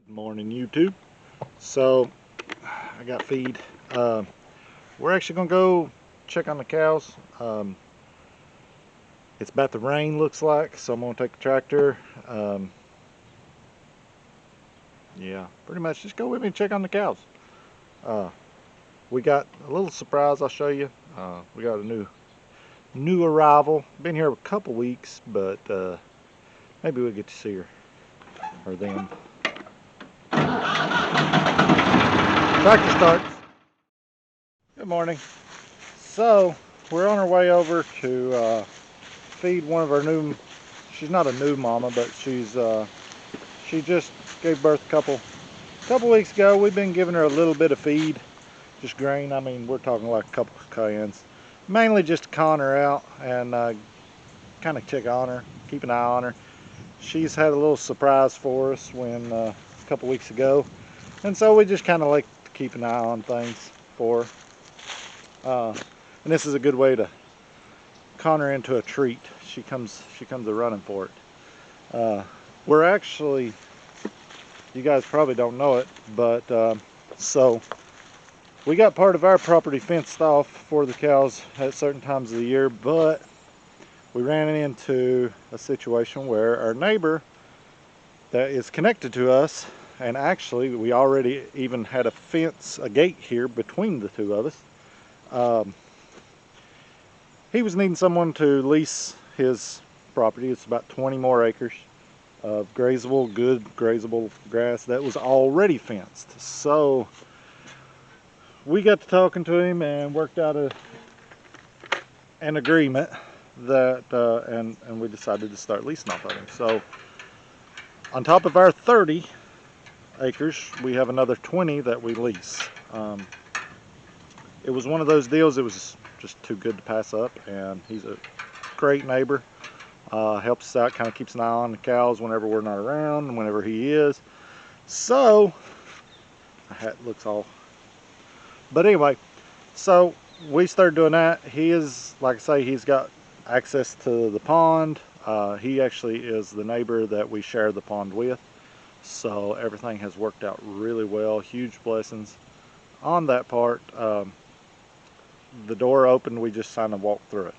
Morning YouTube. So I got feed. We're actually gonna go check on the cows. It's about to rain, looks like, so I'm gonna take the tractor. Yeah, pretty much just go with me and check on the cows. We got a little surprise I'll show you. We got a new arrival. Been here a couple weeks, but maybe we'll get to see her or them. Tractor starts. Good morning. So we're on our way over to feed one of our new. She's not a new mama, but she just gave birth a couple weeks ago. We've been giving her a little bit of feed, just grain. I mean, we're talking like a couple of cans, mainly just to con her out and kind of check on her, keep an eye on her. She's had a little surprise for us when a couple weeks ago, and so we just kind of like to keep an eye on things for her. And this is a good way to con her into a treat. She comes a running for it. We're actually, you guys probably don't know it, but so we got part of our property fenced off for the cows at certain times of the year, but we ran into a situation where our neighbor that is connected to us, and actually we already even had a gate here between the two of us. He was needing someone to lease his property. It's about 20 more acres of grazable, good grazable grass that was already fenced. So we got to talking to him and worked out an agreement that and we decided to start leasing off of him. So on top of our 30 acres, we have another 20 that we lease. It was one of those deals, it was just too good to pass up, and he's a great neighbor. Helps us out, kind of keeps an eye on the cows whenever we're not around and whenever he is. So, my hat looks all... But anyway, so we started doing that. He is, like I say, he's got access to the pond. He actually is the neighbor that we share the pond with. So everything has worked out really well. Huge blessings on that part. The door opened, we just kind of walked through it.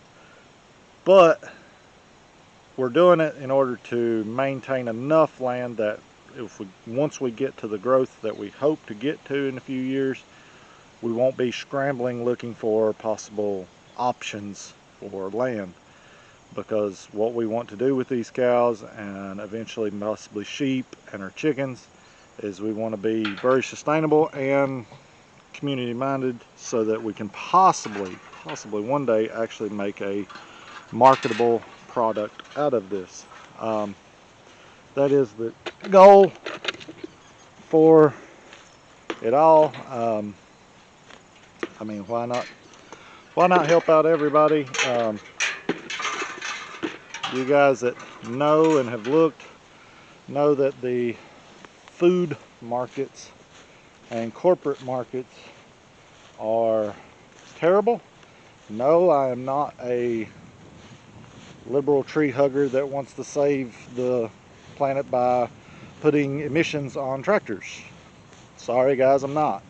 But we're doing it in order to maintain enough land that once we get to the growth that we hope to get to in a few years, we won't be scrambling looking for possible options for land. Because what we want to do with these cows, and eventually possibly sheep and our chickens, is we want to be very sustainable and community minded, so that we can possibly one day actually make a marketable product out of this. That is the goal for it all. I mean, why not help out everybody? You guys that know and have looked know that the food markets and corporate markets are terrible. No, I am not a liberal tree hugger that wants to save the planet by putting emissions on tractors. Sorry guys, I'm not.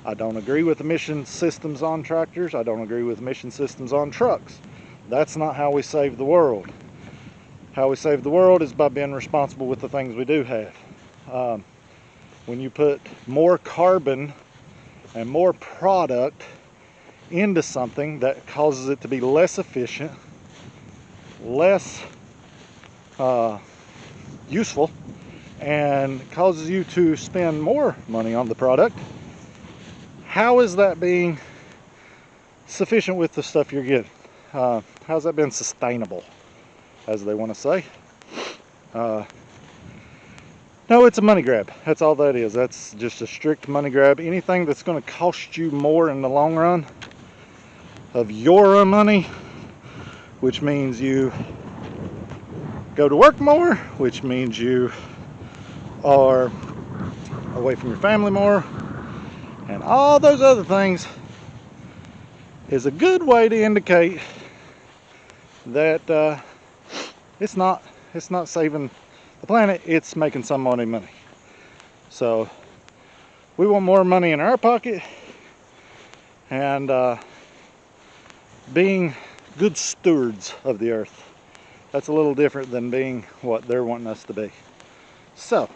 I don't agree with emission systems on tractors. I don't agree with emission systems on trucks. That's not how we save the world. How we save the world is by being responsible with the things we do have. When you put more carbon and more product into something, that causes it to be less efficient, less useful, and causes you to spend more money on the product, how is that being sufficient with the stuff you're getting? How's that been sustainable, as they want to say? No, it's a money grab. That's all that is. That's just a strict money grab. Anything that's going to cost you more in the long run of your own money, which means you go to work more, which means you are away from your family more, and all those other things, is a good way to indicate that it's not saving the planet, it's making some money. So we want more money in our pocket, and being good stewards of the earth. That's a little different than being what they're wanting us to be. So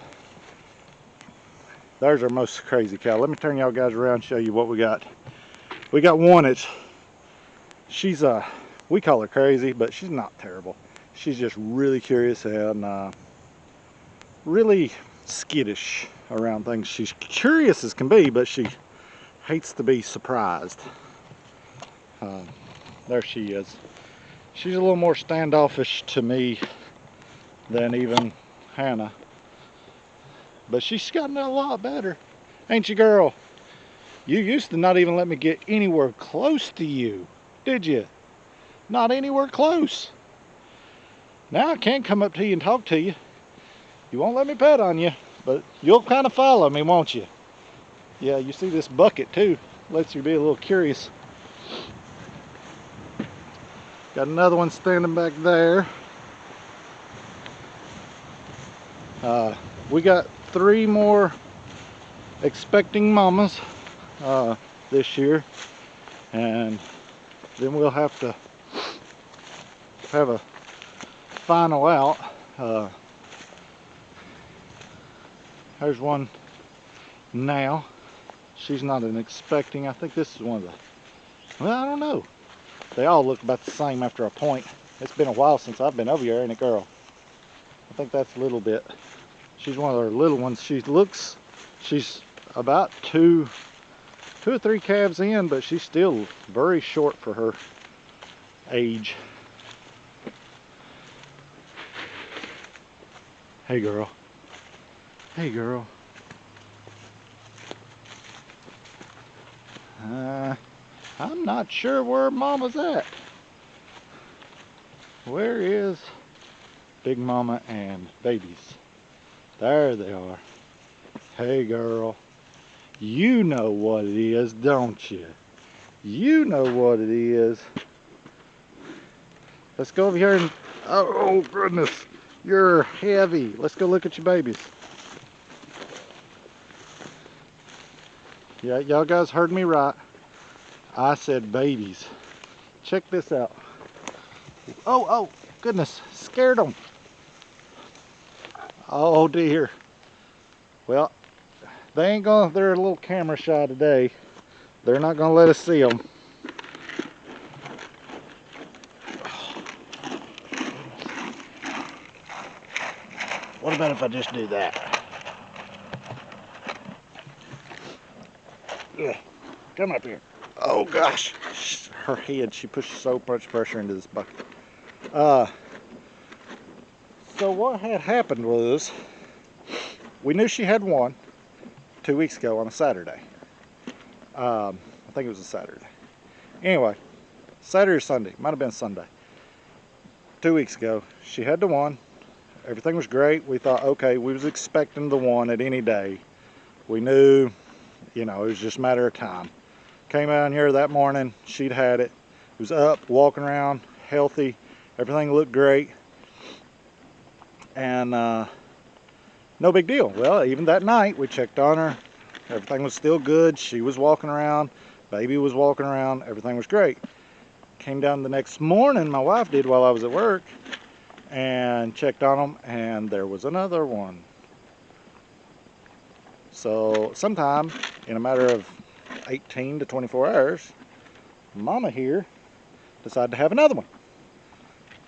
there's our most crazy cow. Let me turn y'all guys around and show you what we got. We got one. She's we call her crazy, but she's not terrible. She's just really curious and really skittish around things. She's curious as can be, but she hates to be surprised. There she is. She's a little more standoffish to me than even Hannah, but she's gotten a lot better, ain't you, girl? You used to not even let me get anywhere close to you, did you? Not anywhere close. Now I can come up to you and talk to you. You won't let me pet on you, but you'll kind of follow me, won't you? Yeah, you see this bucket too. Lets you be a little curious. Got another one standing back there. We got 3 more expecting mamas this year, and then we'll have to have a final out. There's one now. She's not an expecting. I think this is one of the, well, I don't know. They all look about the same after a point. It's been a while since I've been over here, ain't it, girl? I think that's a little bit. She's one of our little ones. She's about 2 or 3 calves in, but she's still very short for her age. Hey, girl. Hey, girl. I'm not sure where Mama's at. Where is Big Mama and babies? There they are. Hey, girl. You know what it is, don't you? You know what it is. Let's go over here and, oh goodness, you're heavy. Let's go look at your babies. Yeah, y'all guys heard me right. I said babies. Check this out. Oh, goodness, scared them. Oh dear. Well, they're a little camera shy today. They're not gonna let us see them. What about if I just do that? Yeah, come up here. Oh gosh, her head, she pushed so much pressure into this bucket. So what had happened was, we knew she had one 2 weeks ago on a Saturday. I think it was a Saturday. Anyway, Saturday or Sunday, might have been Sunday. 2 weeks ago, she had the one. Everything was great. We thought, okay, we was expecting the one at any day. We knew, you know, it was just a matter of time. Came out here that morning, she'd had it. It was up, walking around, healthy. Everything looked great. And no big deal. Well, even that night, we checked on her. Everything was still good. She was walking around. Baby was walking around. Everything was great. Came down the next morning, my wife did while I was at work, and checked on them, and there was another one. So sometime in a matter of 18 to 24 hours, Mama here decided to have another one.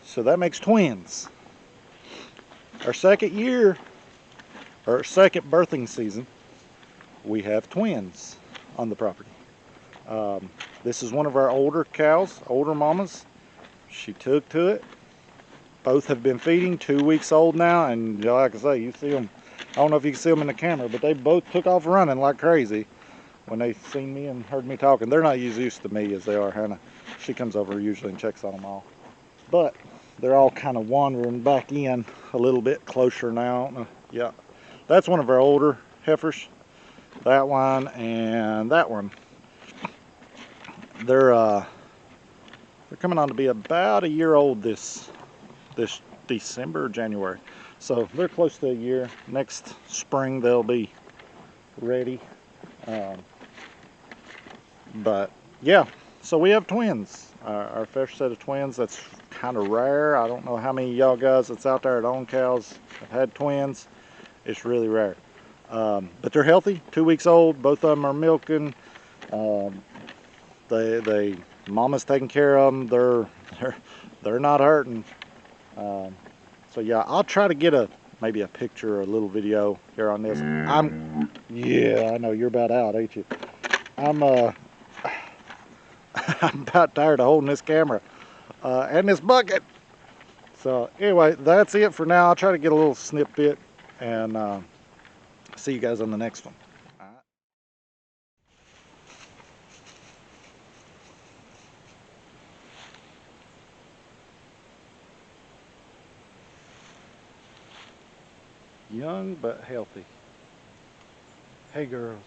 So that makes twins. Our second year, or second birthing season, we have twins on the property. This is one of our older cows, older mamas. She took to it. Both have been feeding, 2 weeks old now, and like I say, you see them. I don't know if you can see them in the camera, but they both took off running like crazy when they seen me and heard me talking. They're not as used to me as they are Hannah. She comes over usually and checks on them all. But they're all kind of wandering back in a little bit closer now. Yeah, that's one of our older heifers. That one and that one. They're coming on to be about a year old this December or January. So they're close to a year. Next spring they'll be ready. Um, but yeah, so we have twins. Our first set of twins. That's kind of rare. I don't know how many of y'all guys that's out there that own cows have had twins. It's really rare. But they're healthy, 2 weeks old. Both of them are milking. Um, they mama's taking care of them. They're not hurting. Um, so yeah, I'll try to get maybe a picture or a little video here on this. Yeah, I know you're about out, ain't you? I'm I'm about tired of holding this camera and this bucket. So anyway, that's it for now. I'll try to get a little snippet and see you guys on the next one. All right. Young but healthy. Hey girls.